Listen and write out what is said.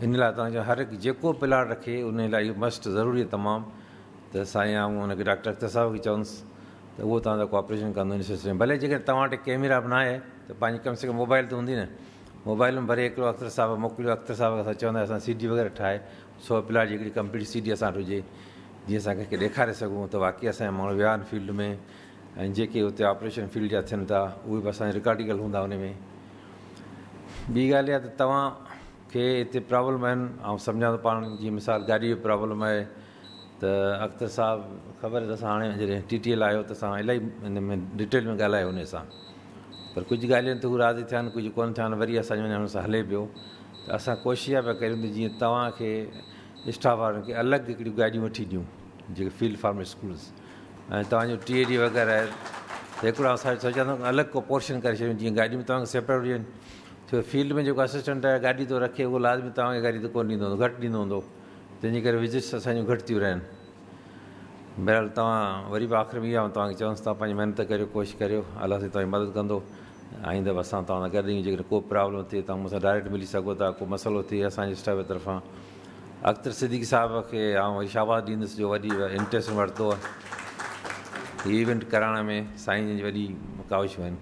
इन लाइ तव्हांजो हर हिकु जेको प्लाट रखे उन लाइ इहो मस्ट ज़रूरी आहे तमामु त साईं आऊं हुनखे डॉक्टर अख्तर साहिब खे चवंदुसि त उहो तव्हांजो कोऑपरेशन कंदो इन सिलसिले में। भले जेकॾहिं तव्हां वटि कैमरा बि न आहे त पंहिंजी कम से कम मोबाइल त हूंदी न, मोबाइल में भरे हिकिड़ो अख्तर साहिब मोकिलियो, अख्तर साहिब खे असां चवंदा असां CD वग़ैरह ठाहे 100 प्लाट जी हिकिड़ी कंप्लीट CD असां वटि हुजे, जीअं असां कंहिंखे ॾेखारे सघूं त वाक़ई असांजा माण्हू विया आहिनि फील्ड में ऐं जेके हुते ऑपरेशन फील्ड जा थियनि था उहे बि असांजा रिकॉर्डिकल हूंदा उन में। ॿी ॻाल्हि इहा त तव्हांखे हिते प्रॉब्लम आहिनि, ऐं सम्झां थो पाण जीअं मिसाल गाॾी जो प्रॉब्लम आहे त अख्तर साहिबु ख़बर आहे त असां हाणे जॾहिं TTL आयो त असां इलाही हिन में डिटेल में ॻाल्हायो उन सां, पर कुझु ॻाल्हियुनि ते हू राज़ी थिया आहिनि, कुझु कोन थिया आहिनि, वरी असांजो हुन सां हले पियो। त असां कोशिशि इहा पिया करियूं त जीअं तव्हांखे स्टाफ वारनि खे अलॻि हिकिड़ियूं गाॾियूं वठी ॾियूं जेके फील्ड फार्मर स्कूल्स ऐं तव्हांजो TAD वग़ैरह आहे त हिकिड़ो असां सोचंदा आहियूं अलॻि को पोर्शन करे छॾियूं, जीअं गाॾियूं तव्हांखे सेपरेट हुजनि। छो फील्ड में जेको असिस्टेंट आहे गाॾी थो रखे उहो लाज़मी तव्हांखे गाॾी त कोन ॾींदो हूंदो, घटि ॾींदो हूंदो, तंहिंजे करे विज़िट्स असांजूं घटि थियूं रहनि। बहरहाल तव्हां वरी बि आख़िर में इहा तव्हांखे चवंदुसि तव्हां पंहिंजी महिनत करियो, कोशिशि करियो, अलाह साईं तव्हांजी मदद कंदो। आईंदो असां तव्हां सां गॾु आहियूं, जेकॾहिं को प्रॉब्लम थिए तव्हां मूंसां डायरेक्ट मिली सघो था, को मसइलो थिए असांजे स्टाफ जी तरफ़ां। अख्तर सिद्दीक़ी साहिब खे आउं वरी शाबाश ॾींदुसि जो वॾी इंट्रस्ट वरितो आहे इवेंट कराइण में, साईं जी वॾी काविशूं आहिनि।